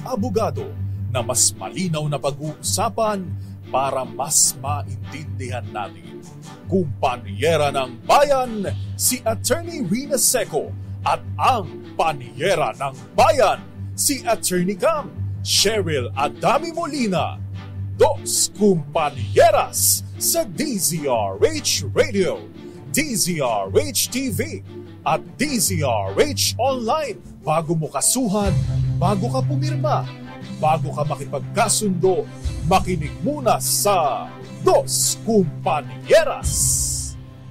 abogado na mas malinaw na pag-uusapan para mas maintindihan natin. Kumpanyera ng Bayan, si Attorney Rina Seco at ang Panyera ng Bayan, si Attorney Cam Cheryl Adami Molina. Dos Kumpanieras sa DZRH Radio, DZRH TV at DZRH Online. Bago mo kasuhan, bago ka pumirma, bago ka makipagkasundo, makinig muna sa Dos Kumpanieras.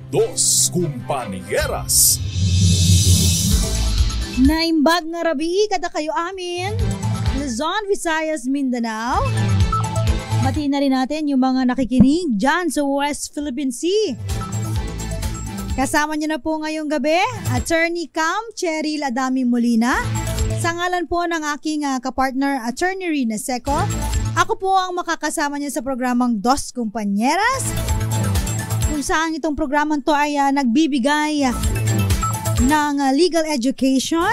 Dos Kumpanieras. Naimbag nga rabi, kada kayo amin, Luzon, Visayas, Mindanao. Matiin na rin natin yung mga nakikinig dyan sa West Philippine Sea. Kasama niyo na po ngayong gabi, Attorney Cam Cheryl Adami Molina. Sa ngalan po ng aking kapartner, Attorney Rina Seco, ako po ang makakasama niyo sa programang Dos Kumpanieras, kung saan itong programang to ay nagbibigay ng legal education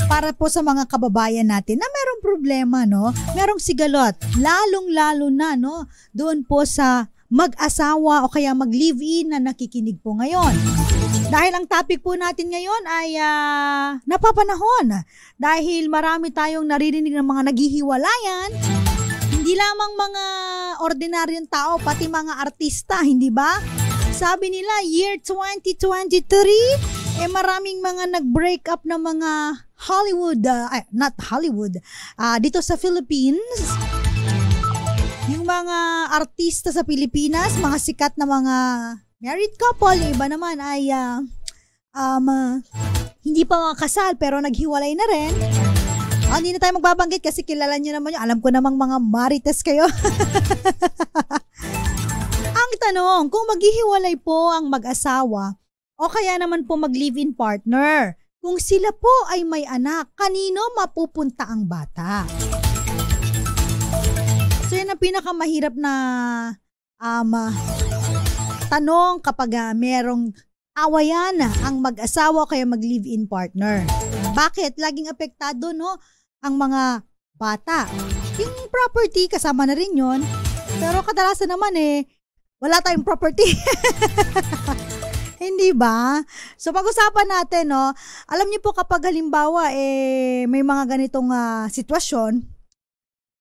para po sa mga kababayan natin na merong problema, no? Merong sigalot, lalong-lalo na, no? Doon po sa mag-asawa o kaya mag-live-in na nakikinig po ngayon. Dahil ang topic po natin ngayon ay napapanahon. Dahil marami tayong naririnig ng mga naghihiwalayan, hindi lamang mga ordinaryong tao, pati mga artista, hindi ba? Sabi nila, year 2023, maraming mga nag-break up na mga Hollywood, not Hollywood, dito sa Philippines. Yung mga artista sa Pilipinas, mga sikat na mga married couple, iba naman ay hindi pa mga kasal pero naghiwalay na rin. Hindi na tayo magbabanggit kasi kilala nyo naman yun. Alam ko namang mga marites kayo. Ang tanong, kung maghihiwalay po ang mag-asawa o kaya naman po mag-live-in partner, kung sila po ay may anak, kanino mapupunta ang bata? So yan ang pinakamahirap na tanong kapag merong awayan ang mag-asawa o kaya mag-live-in partner. Bakit? Laging apektado, no, ang mga bata. Yung property, kasama na rin yun. Pero kadalasan naman wala tayong property. Hindi ba? So pag-usapan natin, no, alam niyo po kapag halimbawa may mga ganitong sitwasyon,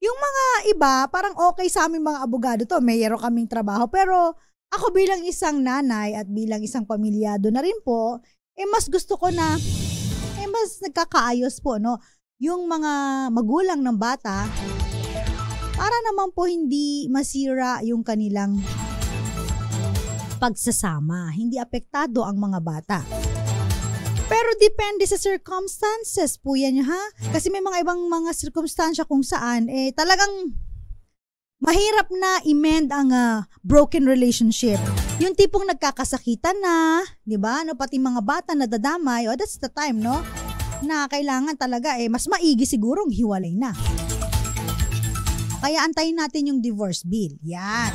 yung mga iba parang okay sa aming mga abogado to, mayroon kaming trabaho, pero ako bilang isang nanay at bilang isang pamilyado na rin po, mas gusto ko na mas nagkakaayos po, no, yung mga magulang ng bata para naman po hindi masira yung kanilang pagsasama, hindi apektado ang mga bata. Pero depende sa circumstances po yan, ha? Kasi may mga ibang mga circumstansya kung saan talagang mahirap na i-mend ang broken relationship. Yung tipong nagkakasakitan na, 'di ba? No, pati mga bata nadadamay, that's the time, no? Na kailangan talaga mas maigi sigurong hiwalay na. Kaya antayin natin yung divorce bill. Yan.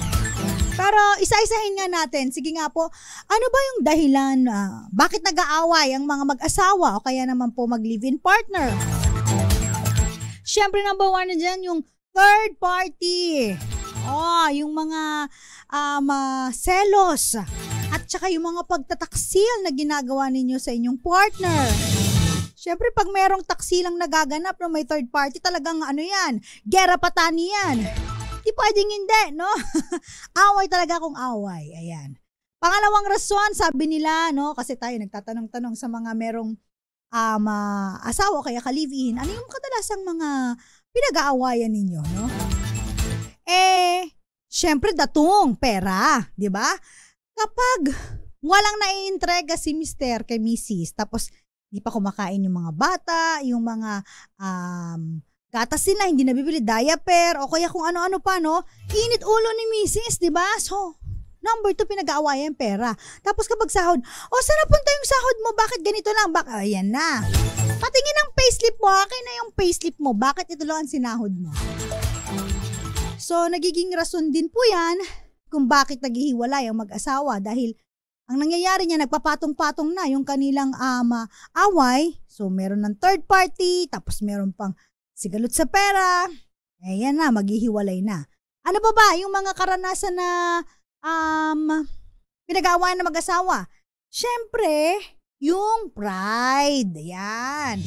Pero isa-isahin nga natin. Sige nga po, ano ba yung dahilan? Bakit nag-aaway ang mga mag-asawa o kaya naman po mag-live-in partner? Siyempre, number one na dyan, yung third party. Yung mga selos. At saka yung mga pagtataksil na ginagawa ninyo sa inyong partner. Siyempre, pag merong taksilang nagaganap na may third party, talagang yan, gera patani yan. Di pwedeng hindi, no? Away talaga kung away. Ayan. Pangalawang rason, sabi nila, no? Kasi tayo nagtatanong-tanong sa mga merong asawa kaya ka-live-in. Ano yung kadalasang mga pinag-aawayan ninyo, no? Syempre, datong pera, di ba? Kapag walang naiintrega si Mr. kay Mrs., tapos di pa kumakain yung mga bata, yung mga gatas nila, hindi nabibili, diaper, o kaya kung ano-ano pa, no? Init ulo ni Mrs., di ba? So, number 2, pinag-aawayan pera. Tapos kapag sahod, saan napunta yung sahod mo? Bakit ganito lang? Ayan na. Patingin ang payslip mo, akin na yung payslip mo. Bakit ito lang ang sinahod mo? So, nagiging rason din po yan kung bakit naghihiwalay ang mag-asawa dahil ang nangyayari niya, nagpapatong-patong na yung kanilang away. So, meron ng third party, tapos meron pang sigalot sa pera, yan na, maghihiwalay na. Ano pa ba yung mga karanasan na pinag-aawayan ng mag-asawa? Syempre, yung pride. Yan.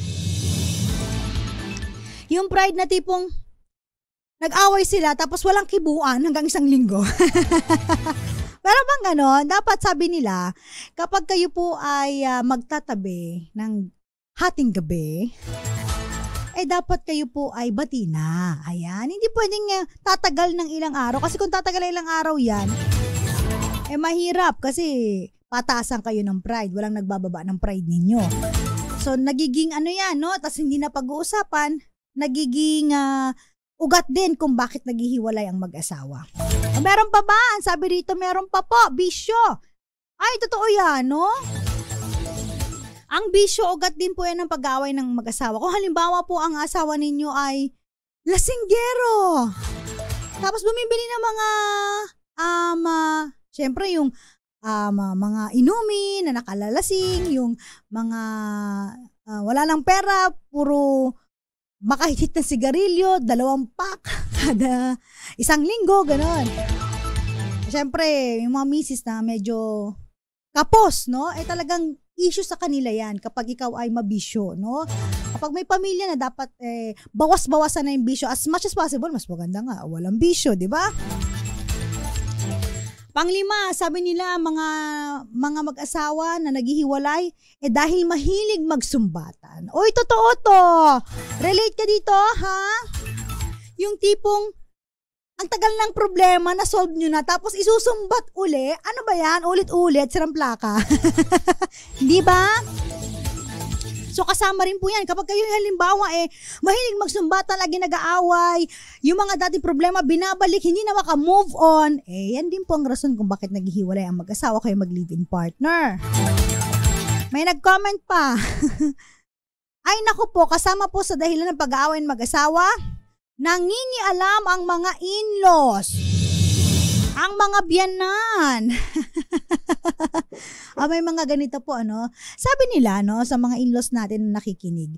Yung pride na tipong nag-away sila tapos walang kibuan hanggang 1 linggo. Pero bang gano'n, dapat sabi nila, kapag kayo po ay magtatabi ng hating gabi, dapat kayo po ay bati na. Ayan, hindi pwedeng tatagal ng ilang araw. Kasi kung tatagal ng ilang araw yan, mahirap kasi pataasan kayo ng pride. Walang nagbababa ng pride ninyo. So, nagiging yan, no? Tapos hindi na pag-uusapan, nagiging ugat din kung bakit naghihiwalay ang mag-asawa. Meron pa ba? Sabi rito, meron pa po, bisyo. Ay, totoo yan, no? Ang bisyo, ugat din po yan ng pag-aaway ng mag-asawa. Kung halimbawa po ang asawa ninyo ay lasinggero. Tapos bumibili ng mga, syempre yung mga inumin na nakalalasing, yung mga wala lang pera, puro makahit na sigarilyo, 2 pack kada 1 linggo, gano'n. Siyempre, yung mga misis na medyo kapos, no? Talagang issue sa kanila yan kapag ikaw ay mabisyo, no? Kapag may pamilya na dapat bawas-bawasan na yung bisyo. As much as possible, mas maganda nga, walang bisyo, di ba? Panglima, sabi nila mga mag-asawa na naghihiwalay dahil mahilig magsumbatan. Oy, totoo to. Relate ka dito, ha? Yung tipong ang tagal ng problema na solve nyo na tapos isusumbat uli. Ano ba yan? Ulit-ulit, sirang plaka. Di ba? So kasama rin po yan. Kapag kayo halimbawa mahilig magsumbatan, lagi nag-aaway, yung mga dating problema binabalik, hindi na maka-move on, yan din po ang rason kung bakit naghihiwalay ang mag-asawa kayo mag-live-in partner. May nag-comment pa. Ay naku po, kasama po sa dahilan ng pag-aaway ng mag-asawa, nangingialam ang mga in-laws. Ang mga biyanan. May mga ganito po, sabi nila, sa mga in-laws natin na nakikinig,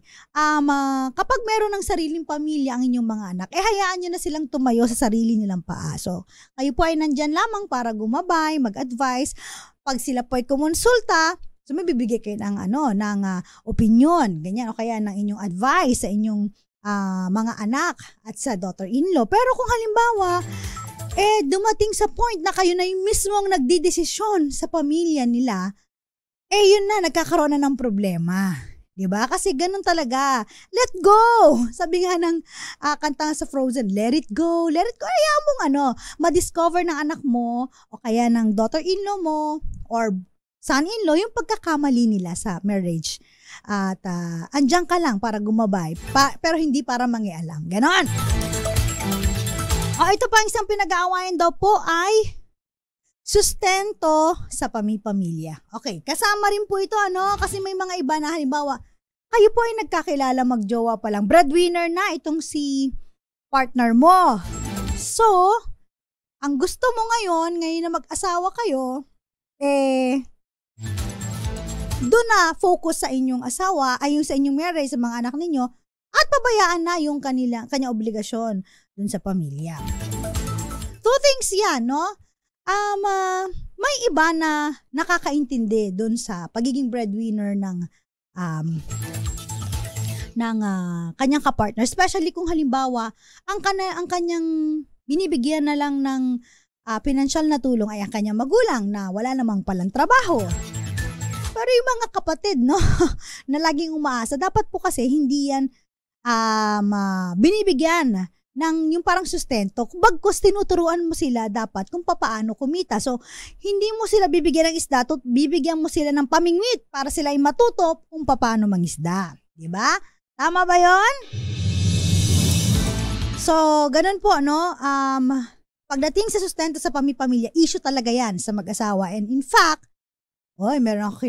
kapag meron ng sariling pamilya ang inyong mga anak, hayaan nyo na silang tumayo sa sarili nilang paa. So, kayo po ay nandyan lamang para gumabay, mag-advise. Pag sila po ay kumonsulta, so may bibigay kayo ng, ng opinion, ganyan, o kaya ng inyong advice sa inyong mga anak at sa daughter-in-law. Pero kung halimbawa, dumating sa point na kayo na yung mismong nagdidesisyon sa pamilya nila, yun na, nagkakaroon na ng problema. Diba? Kasi ganun talaga. Let go! Sabi nga ng kanta sa Frozen, let it go, let it go. Ayaw mong ma-discover ng anak mo o kaya ng daughter-in-law mo or son-in-law yung pagkakamali nila sa marriage. At andyan ka lang para gumabay, pero hindi para mangialam. Ganon! Ito pa isang pinag-aawayan daw po ay sustento sa pamilya. Okay, kasama rin po ito, kasi may mga iba na halimbawa, kayo po ay nagkakilala magjowa pa lang. Breadwinner na itong si partner mo. So, ang gusto mo ngayon na mag-asawa kayo, doon na focus sa inyong asawa, ay yung sa inyong marriage, sa mga anak ninyo, at pabayaan na yung kanya obligasyon dun sa pamilya. 2 things yan, may iba na nakakaintindi dun sa pagiging breadwinner ng kanyang kapartner. Especially kung halimbawa, ang kanyang binibigyan na lang ng financial na tulong ay ang kanyang magulang na wala namang palang trabaho. Pero yung mga kapatid, na laging umaasa, dapat po kasi hindi yan binibigyan ng yung parang sustento. Bagkus tinuturuan mo sila dapat kung paano kumita. So, hindi mo sila bibigyan ng isda, bibigyan mo sila ng pamingwit para sila ay matuto kung paano mangisda. Diba? Tama ba yon? So, ganun po, pagdating sa sustento sa pamilya, issue talaga yan sa mag-asawa. And in fact, meron ako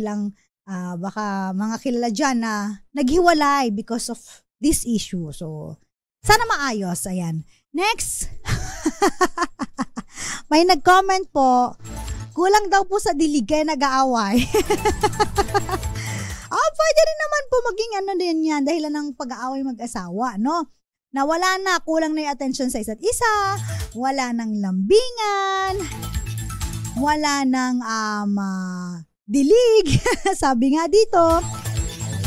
baka mga kilala dyan na naghiwalay because of this issue. So, sana maayos. Ayan. Next. May nag-comment po, kulang daw po sa dilig kaya nag-aaway. Pwede rin naman po maging din yan dahilan ng pag-aaway mag-asawa, na wala na, kulang na yung attention sa isa't isa, wala nang lambingan, wala nang dilig, sabi nga dito.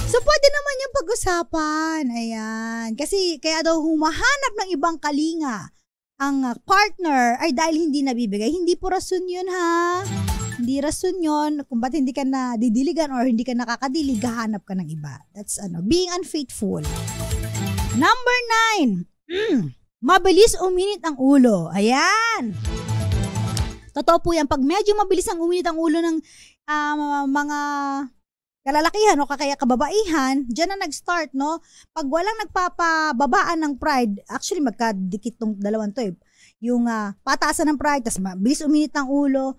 So, pwede naman yung pag-usapan. Ayan. Kasi, kaya daw humahanap ng ibang kalinga ang partner ay dahil hindi nabibigay. Hindi po rason yun, ha? Hindi rason yun kung ba't hindi ka na didiligan or hindi ka nakakadilig, hahanap ka ng iba. That's being unfaithful. Number 9. Mabilis uminit ang ulo. Ayan. Totoo po yan. Pag medyo mabilis ang uminit ang ulo ng mga kalalakihan o kaya kababaihan, dyan na nag-start, no? Pag walang nagpapababaan ng pride, actually magkadikit tong dalawang to eh. Yung pataasan ng pride, tas mabilis uminit ang ulo,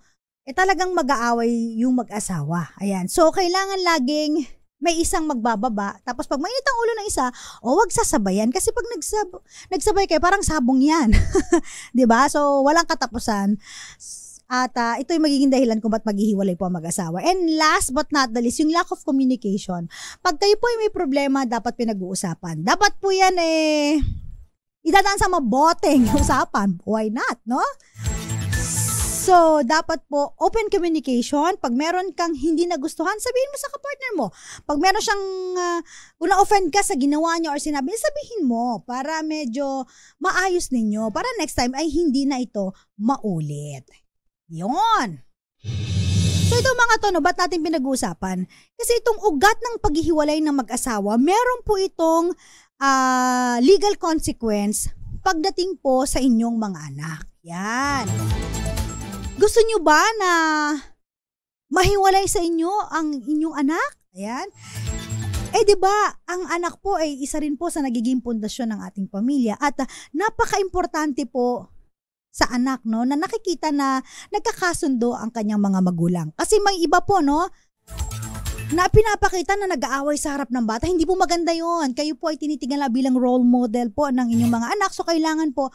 talagang mag-aaway yung mag-asawa. Ayan. So, kailangan laging may isang magbababa. Tapos, pag mainit ang ulo ng isa, wag sasabayan. Kasi pag nagsabay kayo, parang sabong yan. Diba? So, walang katapusan. At ito yung magiging dahilan kung ba't maghihiwalay po ang mag-asawa. And last but not the least, yung lack of communication. Pag kayo po ay may problema, dapat pinag-uusapan. Dapat po yan idadaan sa maboteng usapan. Why not, no? So, dapat po open communication. Pag meron kang hindi nagustuhan, sabihin mo sa kapartner mo. Pag meron siyang, kung na-offend ka sa ginawa niya or sinabi niya, sabihin mo para medyo maayos ninyo. Para next time ay hindi na ito maulit. Yon. So, ito mga to, no, ba't natin pinag-uusapan? Kasi itong ugat ng paghihiwalay ng mag-asawa, meron po itong legal consequence pagdating po sa inyong mga anak. Yan. Gusto nyo ba na mahiwalay sa inyo ang inyong anak? Ayan. Diba, ang anak po ay isa rin po sa nagiging pundasyon ng ating pamilya at napaka-importante po sa anak, no, na nakikita na nagkakasundo ang kanyang mga magulang. Kasi may iba po, no, na pinapakita na nag-aaway sa harap ng bata. Hindi po maganda yon. Kayo po ay tinitingnan bilang role model po ng inyong mga anak. So, kailangan po,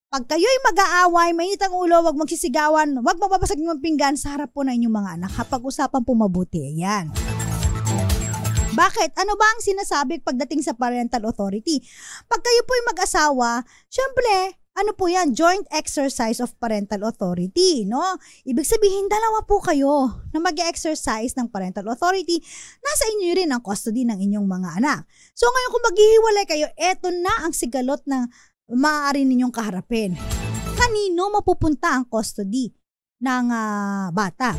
pag kayo'y mag-aaway, mainit ang ulo, wag magsisigawan, wag mababasag yung pinggan sa harap po ng inyong mga anak. Pag-usapan po mabuti. Ayan. Bakit? Ano ba ang sinasabi pagdating sa parental authority? Pag kayo po'y mag-asawa, syempre, ano po yan? Joint exercise of parental authority, no? Ibig sabihin, dalawa po kayo na mag-exercise ng parental authority. Nasa inyo rin ang custody ng inyong mga anak. So ngayon kung maghihiwalay kayo, eto na ang sigalot na maaari ninyong kaharapin. Kanino mapupunta ang custody ng bata?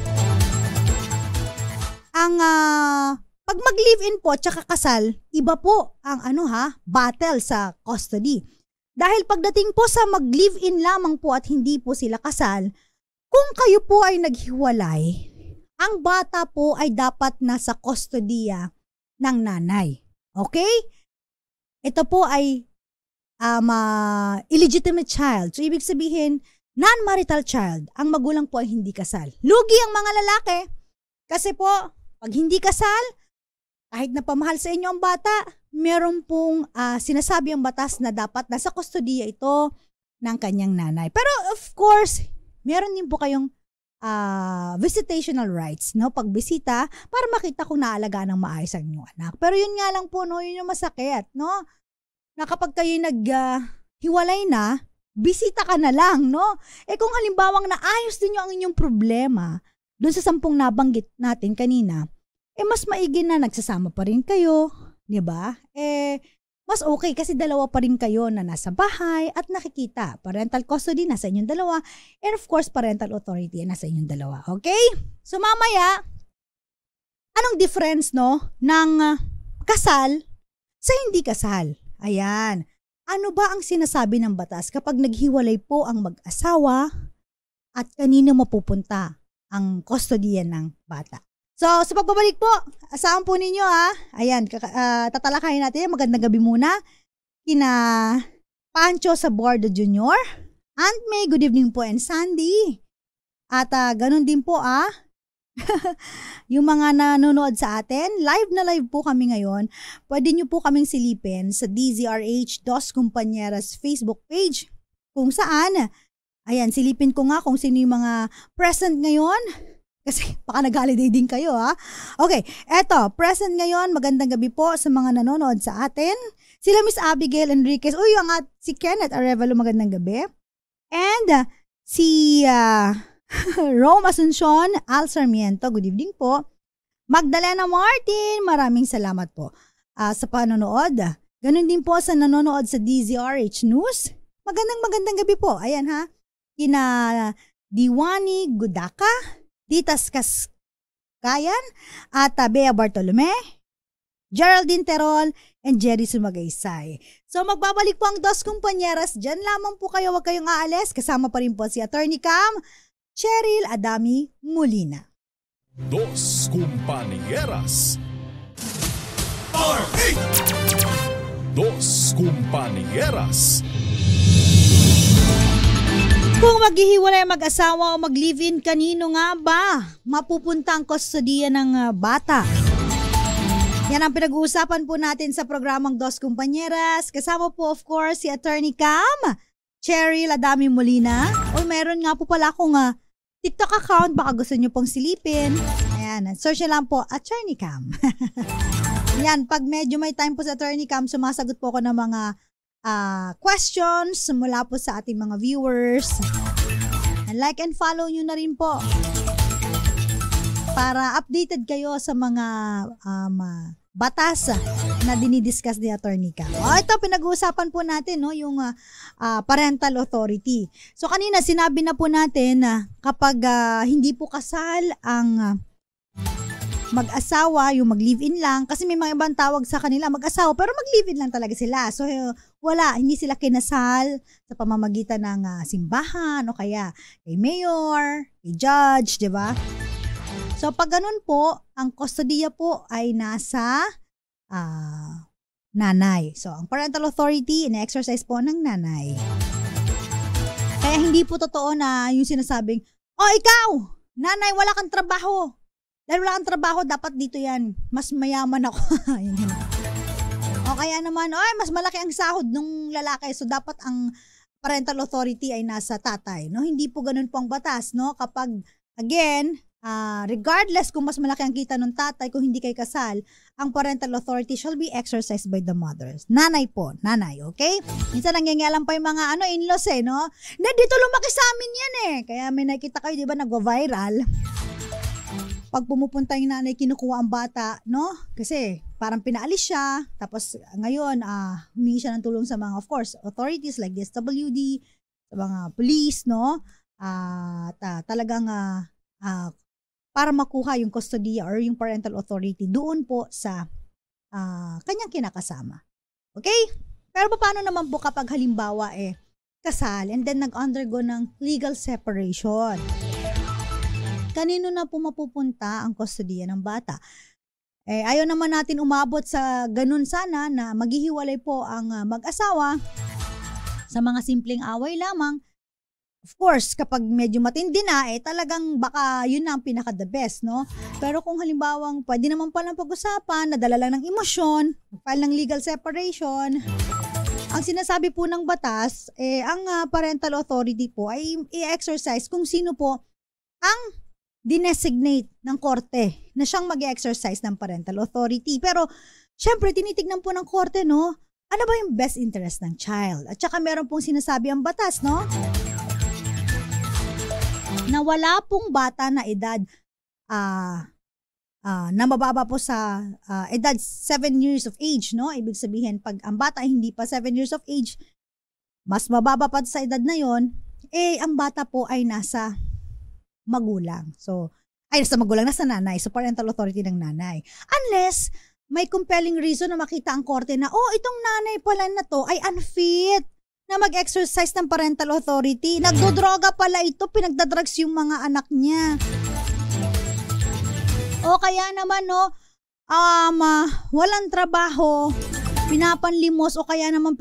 Pag mag-live-in po tsaka kasal, iba po ang battle sa custody. Dahil pagdating po sa mag-live-in lamang po at hindi po sila kasal, kung kayo po ay naghiwalay, ang bata po ay dapat nasa kustodiya ng nanay. Okay? Ito po ay illegitimate child. So, ibig sabihin, non-marital child. Ang magulang po ay hindi kasal. Lugi ang mga lalaki. Kasi po, pag hindi kasal, kahit na pamahal sa inyo ang bata, meron pong sinasabi ang batas na dapat nasa kustodiya ito ng kanyang nanay. Pero of course, meron din po kayong visitational rights, no? Pagbisita, para makita kung naalagaan ng maayos ang inyong anak. Pero yun nga lang po, no? Yun yung masakit, no? Na kapag kayo naghiwalay na, bisita ka na lang, no? Kung halimbawang naayos din nyo ang inyong problema, dun sa 10 nabanggit natin kanina, mas maigi na nagsasama pa rin kayo, di ba? Mas okay kasi dalawa pa rin kayo na nasa bahay at nakikita. Parental custody nasa inyong dalawa, and of course, parental authority nasa inyong dalawa. Okay? So mamaya, anong difference, no, ng kasal sa hindi kasal? Ayan. Ano ba ang sinasabi ng batas kapag naghiwalay po ang mag-asawa at kanino mapupunta ang kustodiya ng bata? So, sa pagbabalik po, asahan po ninyo ayan, tatalakayin natin. Magandang gabi muna kina Pancho sa Bordo Junior, Aunt May, good evening po, and Sandy. At ganun din po yung mga nanonood sa atin, live na live po kami ngayon. Pwede nyo po kaming silipin sa DZRH Dos Compañeras Facebook page. Kung saan, ayan, silipin ko nga kung sino yung mga present ngayon. Kasi baka nag-holiday din kayo Okay, eto, present ngayon, magandang gabi po sa mga nanonood sa atin Sila Miss Abigail Enriquez. Uy, si Kenneth Arevalo, magandang gabi. And si Rome Asuncion Al Sarmiento, good evening po. Magdalena Martin, maraming salamat po sa panonood. Ganun din po sa nanonood sa DZRH News. Magandang gabi po. Ayan ha. Kina Diwani Gudaka, Titas Kaskayan, at Bea Bartolome, Geraldine Terol, and Jerry Sumagaysay. So magbabalik po ang Dos Kumpanyeras. Diyan lamang po kayo, huwag kayong aalis. Kasama pa rin po si Attorney Cam, Cheryl Adami Molina. Dos Compañeras. R8! Dos Compañeras. Kung maghihiwalay mag-asawa o mag-live-in, kanino nga ba mapupunta ang kustodiya ng bata? Yan ang pinag-uusapan po natin sa programang Dos Compañeras. Kasama po of course si Attorney Cam, Cheryl Adami Molina. O meron nga po pala akong TikTok account, baka gusto nyo pong silipin. Ayan, search nyo lang po, Attorney Cam. Yan, pag medyo may time po sa Attorney Cam, sumasagot po ako ng mga questions mula po sa ating mga viewers. And like and follow nyo na rin po para updated kayo sa mga batas na dinidiscuss ni Attorney Cam. Ito, pinag-uusapan po natin yung parental authority. So kanina sinabi na po natin na kapag hindi po kasal ang mag-asawa, yung mag-live-in lang, kasi may mga ibang tawag sa kanila mag-asawa, pero mag-live-in lang talaga sila. So hindi sila kinasal sa pamamagitan ng simbahan o kaya kay mayor, kay judge, di ba? So pag ganun po, ang kustodiya po ay nasa nanay. So ang parental authority, ina-exercise po ng nanay. Kaya hindi po totoo na yung sinasabing, oh ikaw, nanay, wala kang trabaho. Dahil wala kang trabaho, dapat dito yan. Mas mayaman ako. O kaya naman, mas malaki ang sahod ng lalaki. So dapat ang parental authority ay nasa tatay. No? Hindi po ganun po ang batas. No? Kapag, again, regardless kung mas malaki ang kita ng tatay, kung hindi kayo kasal, ang parental authority shall be exercised by the mothers. Nanay po, nanay, okay? Minsan nangyayalang pa yung mga in-laws no? Dito lumaki sa amin yan Kaya may nakita kayo, di ba, nagwa-viral. Pag pumupunta yung nanay, kinukuha ang bata, no? Kasi parang pinaalis siya, tapos ngayon, humingi siya ng tulong sa mga, of course, authorities like the SWD, sa mga police, no? Talagang para makuha yung custodiya or yung parental authority doon po sa kanyang kinakasama. Okay? Pero paano naman po kapag halimbawa kasal and then nag-undergo ng legal separation? Kanino na po mapupunta ang kustodiya ng bata? Ayaw naman natin umabot sa ganun sana na maghihiwalay po ang mag-asawa sa mga simpleng away lamang. Of course, kapag medyo matindi na, talagang baka yun na ang pinaka-the best, no? Pero kung halimbawang pwede naman palang pag-usapan, nadala lang ng emosyon, file ng legal separation, ang sinasabi po ng batas, ang parental authority po ay i-exercise kung sino po ang dinesignate ng korte na siyang mag-exercise ng parental authority. Pero, syempre, tinitignan po ng korte, no? Ano ba yung best interest ng child? At saka meron pong sinasabi ang batas, no? Na wala pong bata na edad na mababa po sa edad 7 years of age, no? Ibig sabihin, pag ang bata ay hindi pa 7 years of age, mas mababa pa sa edad na yon, ang bata po ay nasa magulang. So, nasa magulang, nasa nanay. So, parental authority ng nanay. Unless, may compelling reason na makita ang korte na, itong nanay pala na to ay unfit na mag-exercise ng parental authority. Nagdodroga pala ito, pinagdadrugs yung mga anak niya. O kaya naman, walang trabaho, pinapanlimos o kaya naman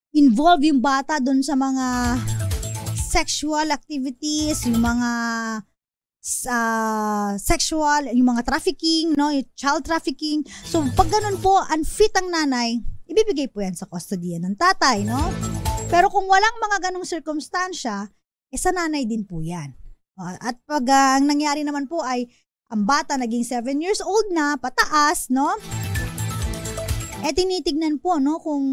involve yung bata doon sa mga sexual activities, yung mga sexual, yung mga trafficking, no, yung child trafficking. So, pag ganun po, unfit ang nanay, ibibigay po yan sa custody ng tatay, no? Pero kung walang mga ganong circumstansya, sa nanay din po yan. At pag ang nangyari naman po ay ang bata naging 7 years old na, pataas, no? tinitignan po, no, kung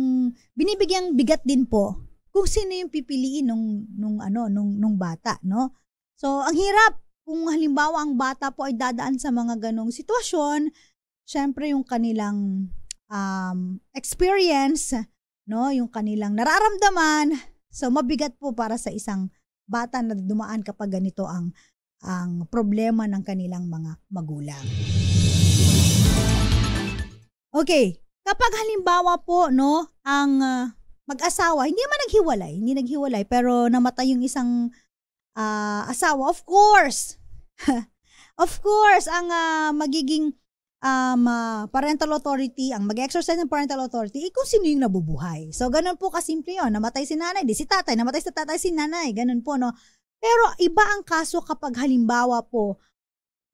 binibigyang bigat din po kung sino yung pipiliin nung bata, no? So, ang hirap kung halimbawa ang bata po ay dadaan sa mga ganong sitwasyon, syempre yung kanilang experience, no, yung kanilang nararamdaman, so mabigat po para sa isang bata na dumaan kapag ganito ang problema ng kanilang mga magulang. Okay, kapag halimbawa po, no, ang mag-asawa, hindi naghiwalay, pero namatay yung isang asawa, of course, ang magiging parental authority, ang mag-exercise ng parental authority, kung sino yung nabubuhay. So, ganun po kasimple yun. Namatay si nanay, di si tatay. Namatay si tatay, si nanay. Ganun po, no? Pero iba ang kaso kapag halimbawa po,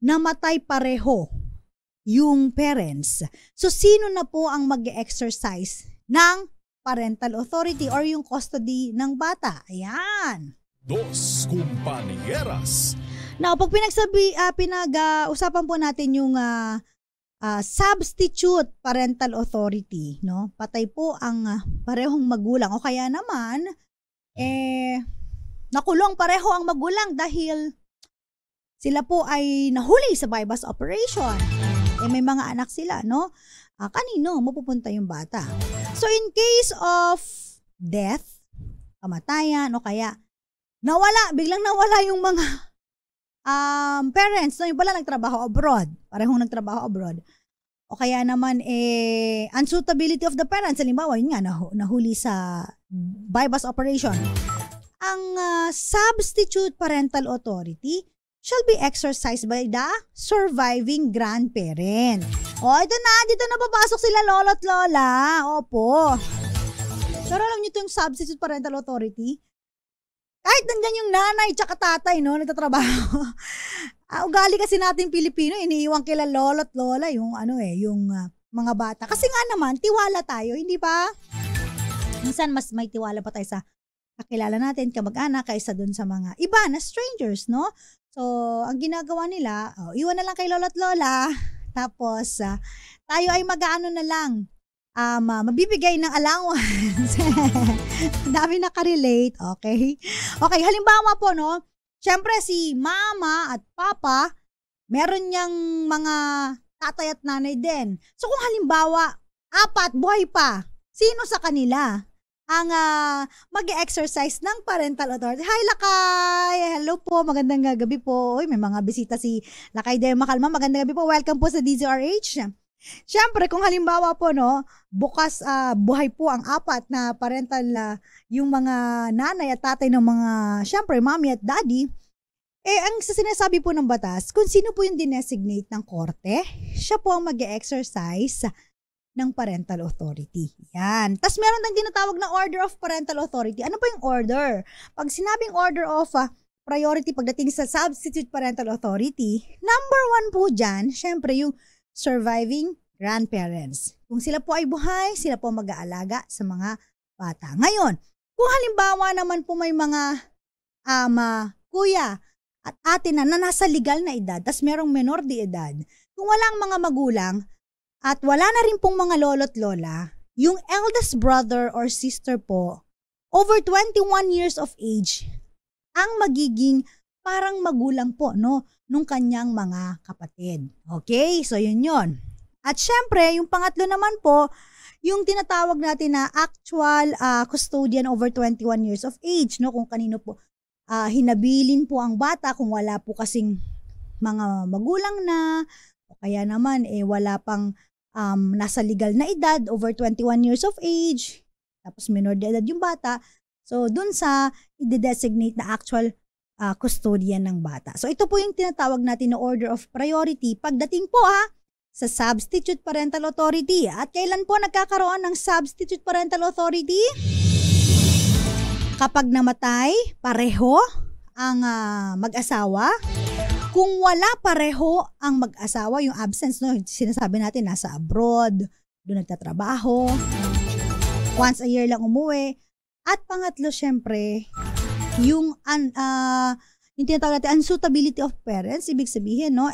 namatay pareho yung parents. So, sino na po ang mag-exercise ng parental authority or yung custody ng bata? Ayan. Dos Compañeras. Now, pag pinag-usapan po natin yung substitute parental authority, no? Patay po ang parehong magulang o kaya naman nakulong pareho ang magulang dahil sila po ay nahuli sa bypass operation. May mga anak sila, no? Kanino mapupunta yung bata? So in case of death, kamatayan o kaya biglang nawala yung mga parents, no, yung pala nagtrabaho abroad, parehong nagtrabaho abroad. O kaya naman, unsuitability of the parents, halimbawa, yun nga, nahuli sa bypass operation. Ang substitute parental authority shall be exercised by the surviving grandparent. Dito na papasok sila lolo't lola. Opo. Pero alam niyo ito yung substitute parental authority? Kahit nandyan yung nanay tsaka tatay, no, nagtatrabaho. Ugali kasi natin Pilipino, iniiwan kila lolo't lola yung mga bata. Kasi nga naman, tiwala tayo, hindi ba? Minsan mas may tiwala pa tayo sa kakilala natin, kamag-anak, kaysa dun sa mga iba na strangers, no? So, ang ginagawa nila, iwan na lang kay lolo't lola, tapos tayo ay mag-aano na lang, mabibigay ng allowance. Dami nakarelate, okay? Okay, halimbawa po, no? Siyempre, si mama at papa, meron niyang mga tatay at nanay din. So, kung halimbawa, 4 buhay pa, sino sa kanila ang mag-exercise ng parental authority? Hi, Lakay! Hello po, magandang gabi po. Uy, may mga bisita si Lakay Del Macalma. Magandang gabi po. Welcome po sa DZRH. Siyempre, kung halimbawa po, no, bukas buhay po ang 4 na parental, yung mga nanay at tatay ng mga, siyempre, mommy at daddy, ang sinasabi po ng batas, kung sino po yung dinesignate ng korte, siya po ang mag-exercise ng parental authority. Yan. Tapos meron tayong tinatawag na order of parental authority. Ano po yung order? Pag sinabing order of priority pagdating sa substitute parental authority, number 1 po dyan, syempre yung surviving grandparents. Kung sila po ay buhay, sila po mag-aalaga sa mga bata. Ngayon, kung halimbawa naman po may mga kuya at ate na nasa legal na edad, tas merong menor de edad, kung walang mga magulang, at wala na rin pong mga lolo't lola, yung eldest brother or sister po, over 21 years of age, ang magiging parang magulang po, no, nung kanyang mga kapatid. Okay? So, yun. At syempre, yung pangatlo naman po, yung tinatawag natin na actual custodian over 21 years of age, no, kung kanino po hinabilin po ang bata, kung wala po kasing mga magulang na, o kaya naman, wala pang nasa legal na edad, over 21 years of age, tapos minor de edad yung bata. So, dun sa i-designate na actual custodian ng bata. So, ito po yung tinatawag natin na order of priority pagdating po sa substitute parental authority. At kailan po nagkakaroon ng substitute parental authority? Kapag namatay, pareho ang mag-asawa. Kung wala pareho ang mag-asawa, yung absence, no, sinasabi natin nasa abroad, doon nagtatrabaho, once a year lang umuwi. At pangatlo, syempre, yung tinatawag natin unsuitability of parents, ibig sabihin, no,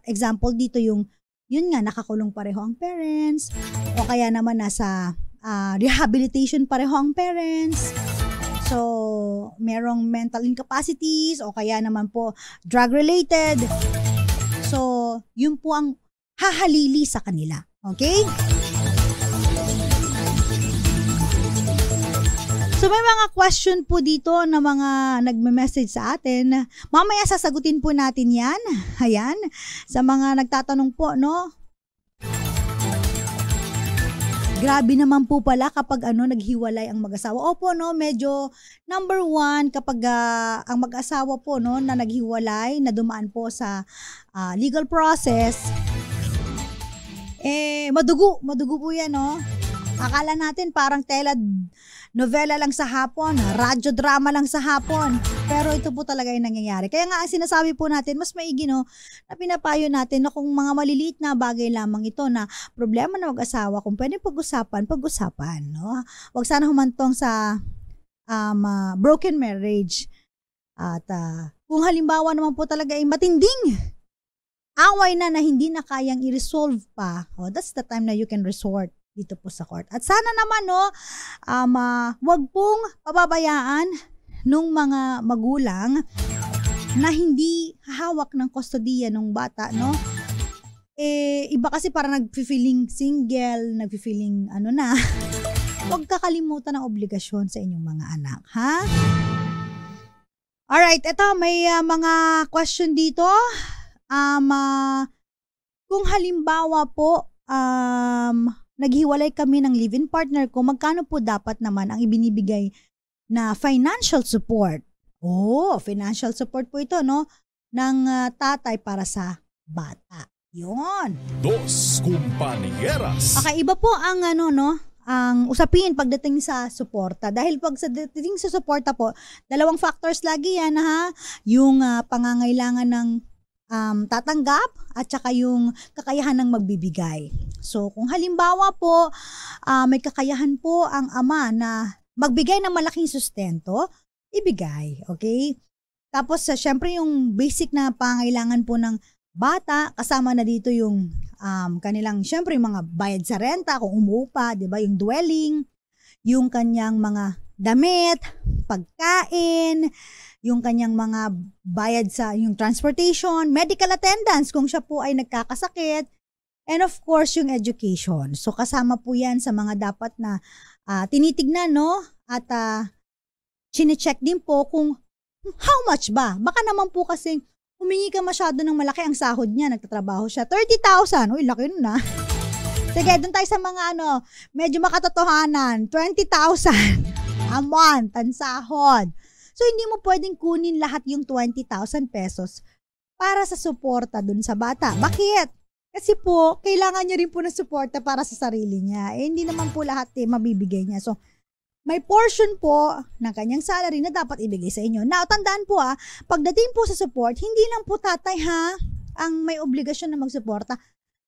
example dito yung yun nga, nakakulong pareho ang parents, o kaya naman nasa rehabilitation pareho ang parents. So, merong mental incapacities, o kaya naman po drug-related. So, yun po ang hahalili sa kanila. Okay? So may mga question po dito na mga nagme-message sa atin. Mamaya sasagutin po natin yan. Ayan. Sa mga nagtatanong po, no? Grabe naman po pala kapag naghiwalay ang mag-asawa. Opo, no? Medyo number one kapag ang mag-asawa po, no, na naghiwalay, na dumaan po sa legal process, madugo po yan, no? Akala natin parang novela lang sa hapon, radyo drama lang sa hapon. Pero ito po talaga yung nangyayari. Kaya nga ang sinasabi po natin, mas maigi, no, na pinapayo natin na kung mga maliliit na bagay lamang ito na problema na mag-asawa, kung pwede pag-usapan, no? Huwag sana humantong sa broken marriage. At kung halimbawa naman po talaga ay matinding away na hindi na kayang i-resolve pa, that's the time na you can resort dito po sa court. At sana naman, no, wag pong pababayaan nung mga magulang na hindi hawak ng kustodiya ng bata, no? Iba kasi parang nagfi-feeling single, nagfi-feeling na. Huwag kakalimutan ang obligasyon sa inyong mga anak, ha? Alright, eto may mga question dito. Kung halimbawa po naghiwalay kami ng live-in partner ko, magkano po dapat naman ang ibinibigay na financial support? Financial support po ito, no, ng tatay para sa bata. Yun. Dos Compañeras. Okay, iba po ang ang usapin pagdating sa suporta. Dahil pag dating sa suporta po, dalawang factors lagi yan, ha? Yung pangangailangan ng tatanggap at saka yung kakayahan ng magbibigay. So, kung halimbawa po may kakayahan po ang ama na magbigay ng malaking sustento, ibigay, okay? Tapos, syempre yung basic na pangangailangan po ng bata, kasama na dito yung kanilang, syempre yung mga bayad sa renta, kung umuupa, di ba? Yung dwelling, yung kanyang mga damit, pagkain, yung kanyang mga bayad sa yung transportation, medical attendance kung siya po ay nagkakasakit, and of course yung education. So kasama po yan sa mga dapat na tinitignan, no? At chine-check din po kung how much ba? Baka naman po kasi humingi ka masyado ng malaki ang sahod niya, nagtatrabaho siya, 30,000. Uy, laki nun na. Sige, doon tayo sa mga medyo makatotohanan, 20,000 a month ang sahod. So, hindi mo pwedeng kunin lahat yung 20,000 pesos para sa suporta dun sa bata. Bakit? Kasi po, kailangan niya rin po ng suporta para sa sarili niya. Hindi naman po lahat mabibigay niya. So, may portion po ng kanyang salary na dapat ibigay sa inyo. Now, tandaan po pagdating po sa support, hindi lang po tatay ang may obligasyon na magsuporta.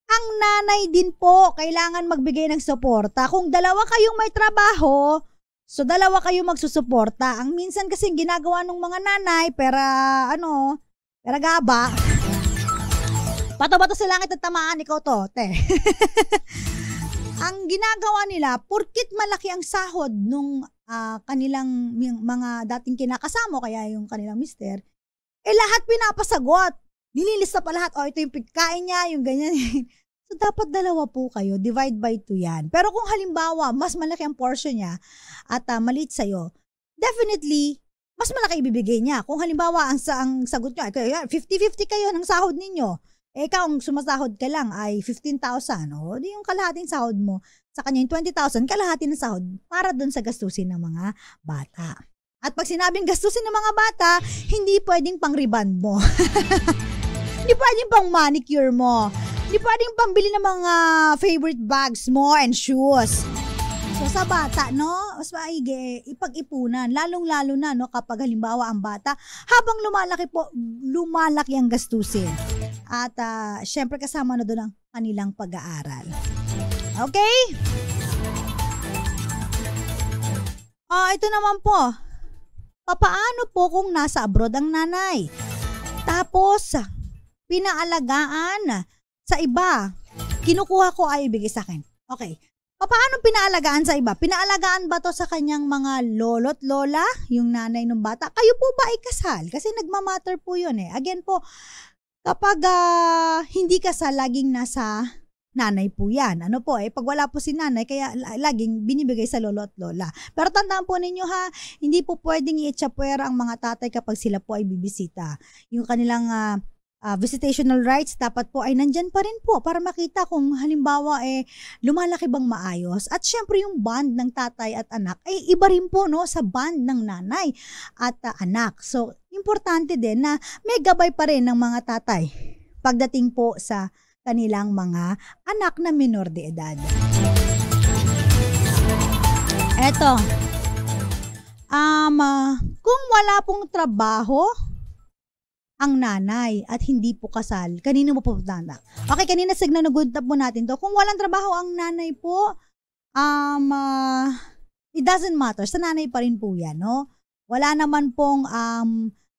Ang nanay din po kailangan magbigay ng suporta. Kung dalawa kayong may trabaho, so, dalawa kayo magsusuporta. Ang minsan kasi ginagawa ng mga nanay, pera gaba. Bato-bato sa langit at tamaan, ikaw to, te. Ang ginagawa nila, porkit malaki ang sahod nung kanilang mga dating kinakasama, kaya yung kanilang mister, lahat pinapasagot. Nililista pa lahat, ito yung pagkain niya, yung ganyan. So, dapat dalawa po kayo, divide by 2 yan. Pero kung halimbawa, mas malaki ang portion niya at maliit sa'yo, definitely, mas malaki ibibigay niya. Kung halimbawa, ang sagot niyo, 50-50 kayo ng sahod ninyo. Ikaw, ang sumasahod ka lang ay 15,000. Di yung kalahating sahod mo, sa kanya yung 20,000, kalahati ng sahod para dun sa gastusin ng mga bata. At pag sinabing gastusin ng mga bata, hindi pwedeng pang-reband mo. Hindi pwedeng pang-manicure mo. Hindi pwedeng pambili ng mga favorite bags mo and shoes. So sa bata, no, mas maigi ipag-ipunan, lalong-lalo na, no, kapag halimbawa ang bata, habang lumalaki ang gastusin. At syempre kasama na doon ang kanilang pag-aaral. Okay? Ito naman po. Papaano po kung nasa abroad ang nanay? Tapos, pinaalagaan sa iba kinukuha ko ay ibigay sa akin. Okay. Paano pinaalagaan sa iba? Pinaalagaan ba to sa kanyang mga lolo't lola, yung nanay ng bata? Kayo po ba ay kasal? Kasi nagmamatter po yun eh. Again po, kapag hindi kasal, laging nasa nanay po yan. Ano po pag wala po si nanay, kaya laging binibigay sa lolo at lola. Pero tandaan po ninyo ha, hindi po pwedeng i-echapwera ang mga tatay kapag sila po ay bibisita. Yung kanilang visitational rights dapat po ay nandyan pa rin po para makita kung halimbawa lumalaki bang maayos. At syempre yung bond ng tatay at anak ay iba rin po no sa bond ng nanay at anak. So importante din na may gabay pa rin ng mga tatay pagdating po sa kanilang mga anak na minor de edad. Eto, kung wala pong trabaho ang nanay at hindi po kasal, kanino mo po pupunta? Okay, kanina signanugunta po natin to. Kung walang trabaho ang nanay po, it doesn't matter. Sa nanay pa rin po yan, no? Wala naman pong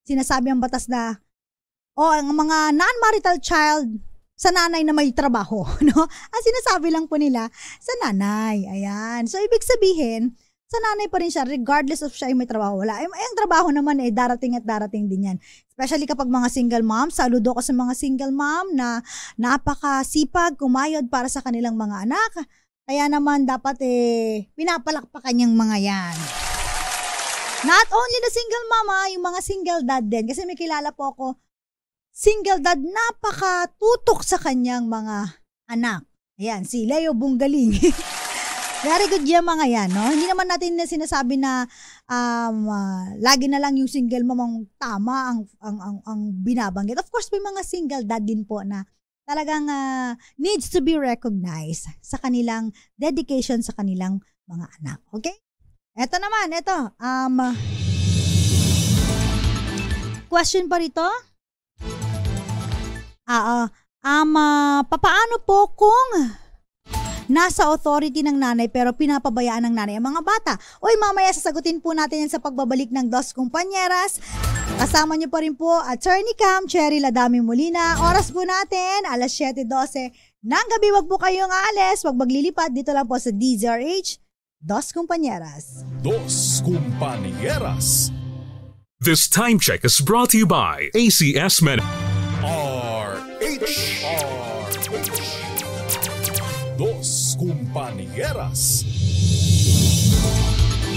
sinasabi ang batas na ang mga non-marital child sa nanay na may trabaho, no? Ang sinasabi lang po nila sa nanay. Ayan. So, ibig sabihin, sa nanay pa rin siya, regardless of siya ay may trabaho wala. Ang trabaho naman darating at darating din yan. Especially kapag mga single mom, saludo ko sa mga single mom na napakasipag, kumayod para sa kanilang mga anak. Kaya naman dapat pinapalakpakan yung mga yan. Not only the single mama, yung mga single dad din. Kasi may kilala po ako, single dad, napakatutok sa kanyang mga anak. Ayan, si Leo Bungaling. Very good yung mga yan, no? Hindi naman natin sinasabi na lagi na lang yung single mom ang tama ang binabanggit. Of course, may mga single dad din po na talagang needs to be recognized sa kanilang dedication sa kanilang mga anak. Okay? Eto naman, question pa rito? Papaano po kung nasa authority ng nanay pero pinapabayaan ng nanay ang mga bata? Oy, mamaya sasagutin po natin yan sa pagbabalik ng Dos Compañeras. Kasama niyo pa rin po Attorney Cam Cherry Ladami Molina. Oras po natin, alas 7:12 ng gabi. Wag po kayong aalis, wag maglilipad. Dito lang po sa DZRH, Dos Compañeras. Dos Compañeras. This time check is brought to you by ACS Men. RH. Dos Compañeras.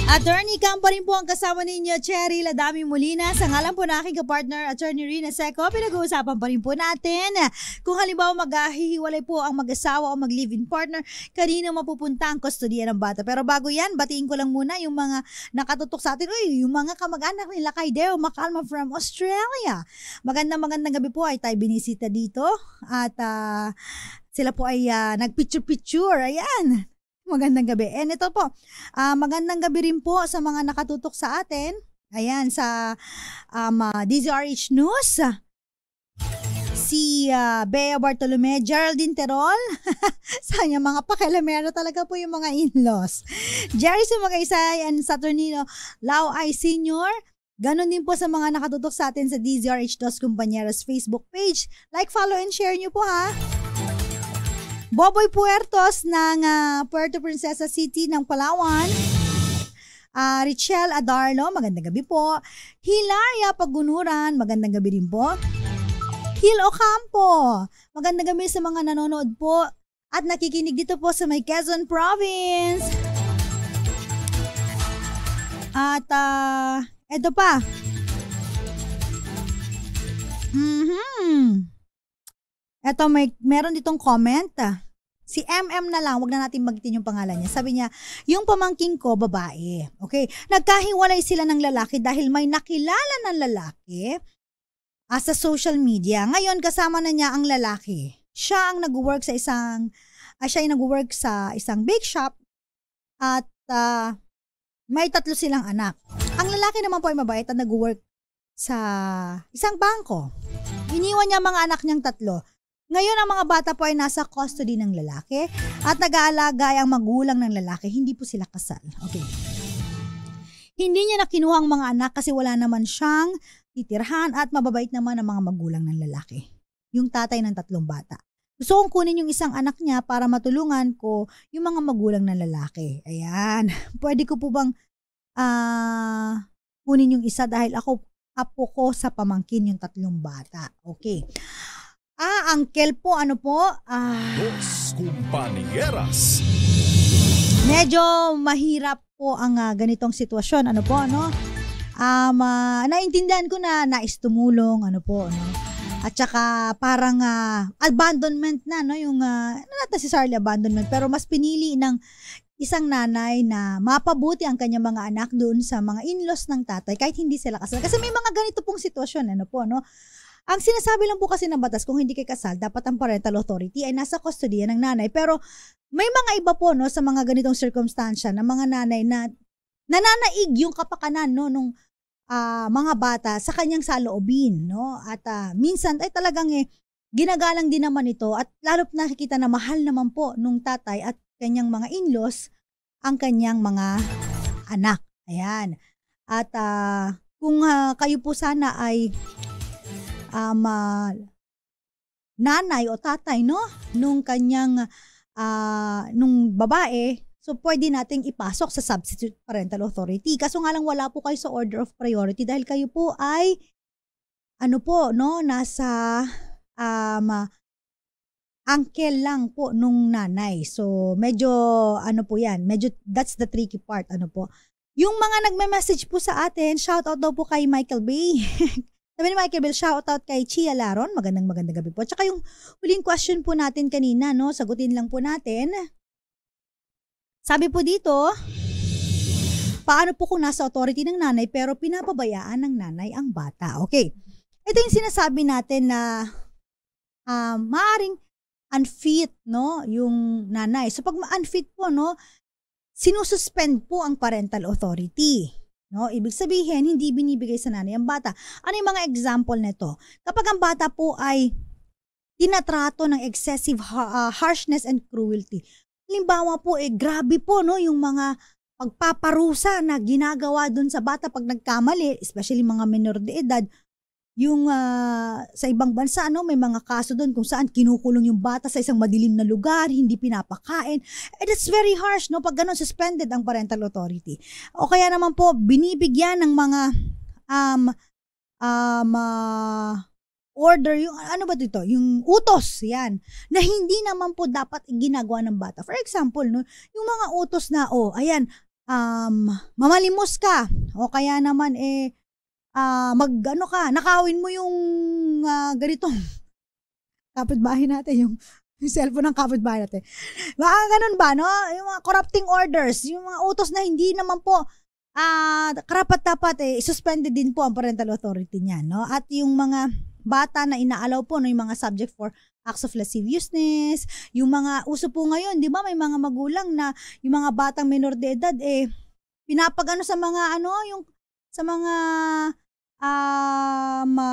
Attorney Cam pa rin po ang kasama ninyo, Cherry Ladami Molina. Sa ngalan po na aking kapartner, Attorney Rina Seco, pinag-uusapan pa rin po natin kung halimbawa maghihiwalay po ang mag-asawa o mag-live-in partner, kanino mapupunta ang kustodiya ng bata. Pero bago yan, batiin ko lang muna yung mga nakatutok sa atin. Yung mga kamag-anak nila kay Deo Macalma from Australia. Magandang gabi po ay tayo binisita dito at sila po ay nag-picture-picture. Ayan. Magandang gabi. And ito po, magandang gabi rin po sa mga nakatutok sa atin. Ayan, sa DZRH News. Si Bea Bartolome, Geraldine Terol. Sanya mga pakilamero talaga po yung mga in-laws. Jerry Sumagaysay and Saturnino Lau Ay Senior. Ganon din po sa mga nakatutok sa atin sa DZRH Dos Compañeras Facebook page. Like, follow, and share nyo po ha. Boboy Puertos ng Puerto Princesa City ng Palawan. Richelle Adarlo, magandang gabi po. Hilaria Pagunuran, magandang gabi rin po. Hil Ocampo, magandang gabi sa mga nanonood po at nakikinig dito po sa may Quezon Province. At eto pa. Eto, meron ditong comment. Si MM na lang, wag na natin magitin yung pangalan niya. Sabi niya, yung pamangking ko, babae. Okay? Nagkahiwalay sila ng lalaki dahil may nakilala ng lalaki sa social media. Ngayon, kasama na niya ang lalaki. Siya ang nag-work sa isang bake shop at may 3 silang anak. Ang lalaki naman po ay mabait at nag-work sa isang bangko. Iniwan niya mga anak niyang 3. Ngayon, ang mga bata po ay nasa custody ng lalaki at nag-aalaga ay ang magulang ng lalaki. Hindi po sila kasal. Okay. Hindi niya nakinuha ang mga anak kasi wala naman siyang titirhan at mababait naman ang mga magulang ng lalaki. Yung tatay ng 3 bata. gusto kong kunin yung isang anak niya para matulungan ko yung mga magulang na lalaki. Ayan. Pwede ko po bang kunin yung isa dahil apo ko sa pamangkin yung 3 bata. Okay. Uncle po, ano po? Dos Compañeras. Medyo mahirap po ang ganitong sitwasyon. Ano po, ano? Naintindihan ko na nais tumulong, ano po, ano? At saka parang abandonment na, no? Yung, not necessarily abandonment, pero mas pinili ng isang nanay na mapabuti ang kanyang mga anak doon sa mga in-laws ng tatay kahit hindi sila kasal. Kasi may mga ganito pong sitwasyon, ano po, no? Ang sinasabi lang po kasi ng batas, kung hindi kayo kasal, dapat ang parental authority ay nasa kustodiya ng nanay. Pero may mga iba po, no, sa mga ganitong circumstansya na mga nanay na nananaig yung kapakanan, no, nung mga bata sa kanyang saloobin, no? At minsan ay talagang ginagalang din naman ito at lalo't nakikita na mahal naman po nung tatay at kanyang mga in-laws ang kanyang mga anak. Ayan. At kung kayo po sana ay nanay o tatay, no, nung kanyang nung babae, so pwede nating ipasok sa substitute parental authority. Kaso nga lang wala po kayo sa order of priority dahil kayo po ay ano po, no, nasa uncle lang po nung nanay. So medyo ano po 'yan, medyo that's the tricky part, ano po. Yung mga nagme-message po sa atin, shout out daw po kay Michael Bay. Sabi ni Michael Bell, shoutout kay Chia Laron. Magandang gabi po. Tsaka yung huling question po natin kanina, no? Sagutin lang po natin. Sabi po dito, paano po kung nasa authority ng nanay pero pinapabayaan ng nanay ang bata? Okay. Ito yung sinasabi natin na maaring unfit, no? Yung nanay. So pag unfit po, no? Sinususpend po ang parental authority. No, ibig sabihin hindi binibigay sa nanay ang bata. Ano yung mga example nito? Kapag ang bata po ay tinatrato ng excessive harshness and cruelty. Halimbawa po grabe po, no, yung mga pagpaparusa na ginagawa doon sa bata pag nagkamali, especially mga menor de edad. Yung sa ibang bansa, no, may mga kaso doon kung saan kinukulong yung bata sa isang madilim na lugar, hindi pinapakain. That's very harsh, no, pag ganun suspended ang parental authority. O kaya naman po binibigyan ng mga order, yung ano ba dito, yung utos, yan, na hindi naman po dapat ginagawa ng bata. For example, no, yung mga utos na ayan, mamalimos ka, o kaya naman nakawin mo yung ganitong kapitbahay natin, yung cellphone ng kapitbahay natin. Baka ganun ba, no? Yung mga corrupting orders, yung mga utos na hindi naman po karapat-dapat suspended din po ang parental authority niya, no? At yung mga bata na inaalaw po, no, yung mga subject for acts of lasciviousness, yung mga uso po ngayon, di ba, may mga magulang na yung mga batang menor de edad pinapagano sa mga yung sa mga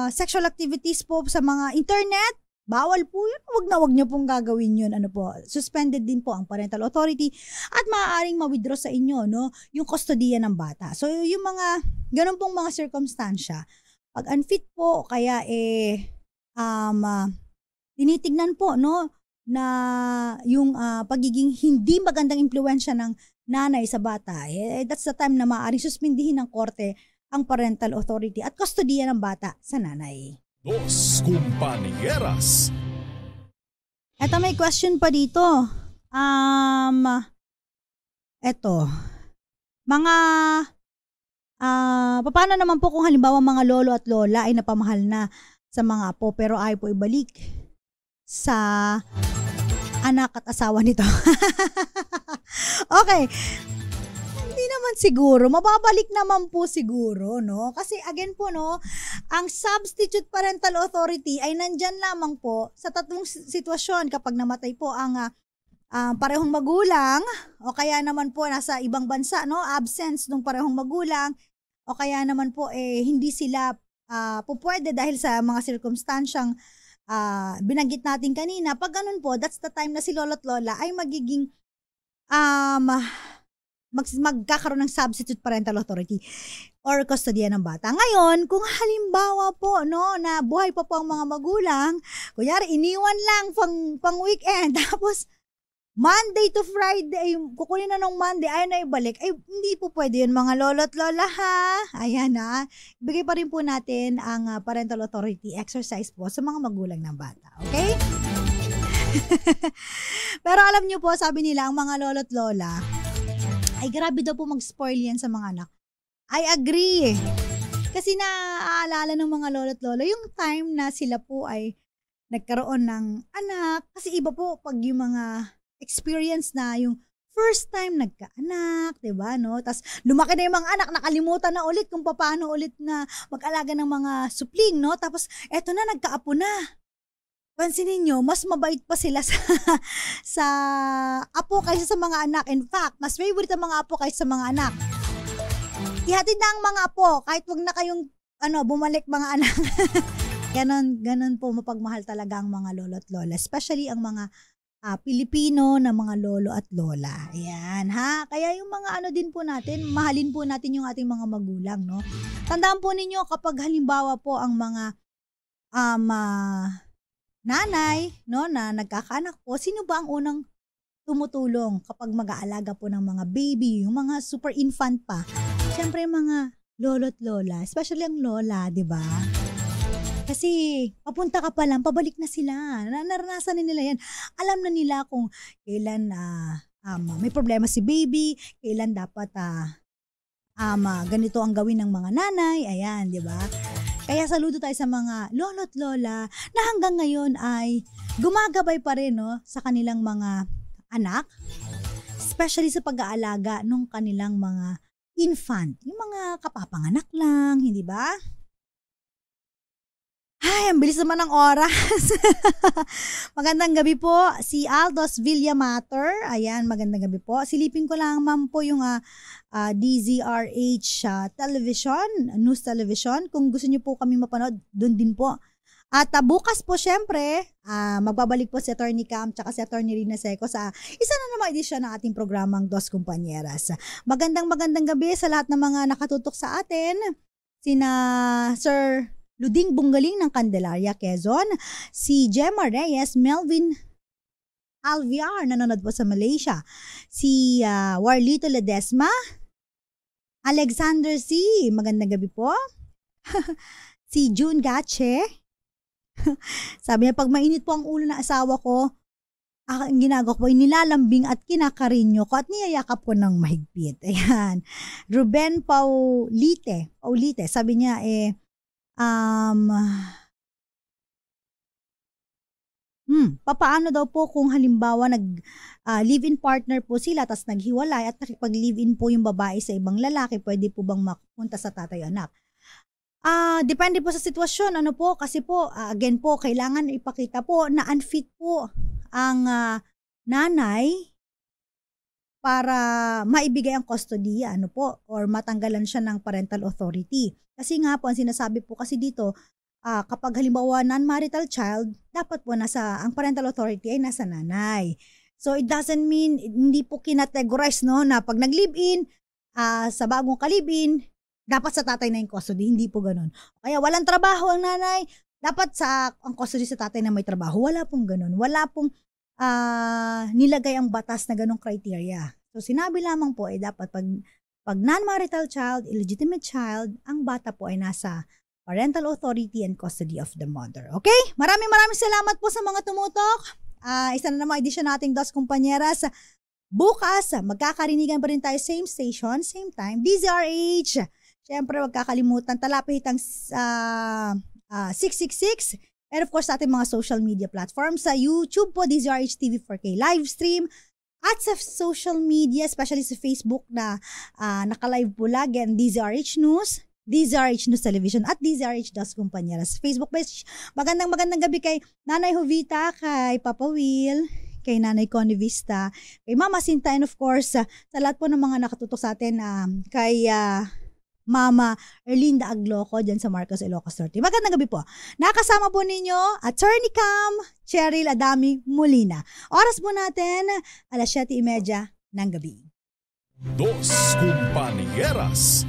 sexual activities po sa mga internet. Bawal po yun. Wag niyo pong gagawin yun. Ano po, suspended din po ang parental authority at maaaring ma-withdraw sa inyo, no, yung kustodiya ng bata. So yung mga ganun pong mga circumstansya, pag unfit po, kaya tinitignan po, no, na yung pagiging hindi magandang impluwensya ng nanay sa bata, that's the time na maaaring suspindihin ng korte ang parental authority at kustodiya ng bata sa nanay. Dos Compañeras. Eto, may question pa dito. Eto. Mga, paano naman po kung halimbawa mga lolo at lola ay napamahal na sa mga apo pero ayaw po ibalik sa anak at asawa nito? Okay. Hindi naman siguro, mababalik naman po siguro, no? Kasi again po, no, ang substitute parental authority ay nandyan lamang po sa 3 sitwasyon kapag namatay po ang parehong magulang o kaya naman po nasa ibang bansa, no, absence ng parehong magulang o kaya naman po hindi sila pupwede dahil sa mga circumstansyang binanggit natin kanina. Pag ganun po, that's the time na si lolo't lola ay magiging magkakaroon ng substitute parental authority or custodian ng bata. Ngayon, kung halimbawa po, no, na buhay pa po ang mga magulang, kunyari, iniwan lang pang weekend, tapos Monday to Friday, kukunin na nung Monday, ayaw na ibalik, ay hindi po pwede yun mga lolo't lola ha. Ayan na, ibigay pa rin po natin ang parental authority exercise po sa mga magulang ng bata. Okay? Pero alam nyo po, sabi nila, ang mga lolo't lola, ay grabe daw po mag-spoil yan sa mga anak. I agree. Kasi naaalala ng mga lolo't lola, yung time na sila po ay nagkaroon ng anak. Kasi iba po pag yung mga experience na yung first time nagkaanak, diba, no? Tapos lumaki na yung mga anak, nakalimutan na ulit kung paano ulit na mag-alaga ng mga supling, no? Tapos eto na, nagkaapo na. Pansinin nyo, mas mabait pa sila sa apo kaysa sa mga anak. In fact, mas favorite ang mga apo kaysa sa mga anak. Ihatid na ang mga apo, kahit wag na kayong bumalik mga anak. Ganon po mapagmahal talaga ang mga lolo at lola, especially ang mga Pilipino na mga lolo at lola. Ayan, ha? Kaya yung mga din po natin, mahalin po natin yung ating mga magulang, no? Tandaan po ninyo, kapag halimbawa po ang mga nanay, no, na nagkakaanak po, sino ba ang unang tumutulong kapag mag-aalaga po ng mga baby, yung mga super infant pa? Siyempre mga lolo at lola, especially ang lola, di ba? Kasi papunta ka pa lang, pabalik na sila. Naranasan na nila yan. Alam na nila kung kailan may problema si baby, kailan dapat ganito ang gawin ng mga nanay. Ayan, di ba? Kaya saludo tayo sa mga lolo at lola na hanggang ngayon ay gumagabay pa rin, no, sa kanilang mga anak, especially sa pag-aalaga ng kanilang mga infant. Yung mga kapapanganak lang, hindi ba? Ay, ang bilis naman ng oras. Magandang gabi po, si Aldos Villamater. Ayan, magandang gabi po. Silipin ko lang, ma'am, po yung DZRH television, news television. Kung gusto niyo po kami mapanood, doon din po. At bukas po, syempre, magbabalik po si Attorney Cam tsaka si Attorney Rina Seco sa isa na namang edisyon ng ating programang Dos Compañeras. Magandang gabi sa lahat ng mga nakatutok sa atin. Sina Sir Luding Bungaling ng Candelaria, Quezon, si Gemma Reyes, Melvin Alviar, nanonood po sa Malaysia, si Warlito Ledesma, Alexander C, magandang gabi po, si June Gache, sabi niya, pag mainit po ang ulo ng asawa ko, ang ginagawa ko ay nilalambing at kinakarinyo ko at niyayakap ko ng mahigpit. Ayan. Ruben Paulite, sabi niya, papaano daw po kung halimbawa live-in partner po sila tapos naghiwalay at nakipag-live-in po yung babae sa ibang lalaki, pwede po bang mapunta sa tatay anak? Depende po sa sitwasyon, kasi po, again po, kailangan ipakita po na unfit po ang nanay para maibigay ang custody, or matanggalan siya ng parental authority. Kasi nga po, ang sinasabi po kasi dito, kapag halimbawa non-marital child, dapat po ang parental authority ay nasa nanay. So it doesn't mean, hindi po kinategorize, no, na pag nag-live-in, sa bagong ka-live-in, dapat sa tatay na yung custody, hindi po ganun. Kaya walang trabaho ang nanay, dapat ang custody sa tatay na may trabaho. Wala pong ganun. Wala pong nilagay ang batas na ganung criteria. So sinabi lamang po dapat pag non-marital child, illegitimate child, ang bata po ay nasa parental authority and custody of the mother. Okay? Maraming salamat po sa mga tumutok. Isa na namang edisyon nating Dos Compañeras. Bukas, magkakarinigan pa rin tayo, same station, same time, DZRH. Siyempre, wag kakalimutan, talapitang 666. And of course, sa ating mga social media platforms. Sa YouTube po, DZRH TV 4K live stream. At sa social media, especially sa Facebook na naka-live po lagi ang DZRH News, DZRH News Television at DZRH Dos Compañeras Facebook page. Magandang gabi kay Nanay Jovita, kay Papa Will, kay Nanay Connie Vista, kay Mama Sinta, and of course, sa lahat po ng mga nakatutok sa atin, kay Mama Erlinda Agloco dyan sa Marcos Ilocos 30. Magandang gabi po. Nakasama po ninyo Attorney Cam Cheryl Adami Molina. Oras po natin, 7:30 ng gabi. Dos Compañeras.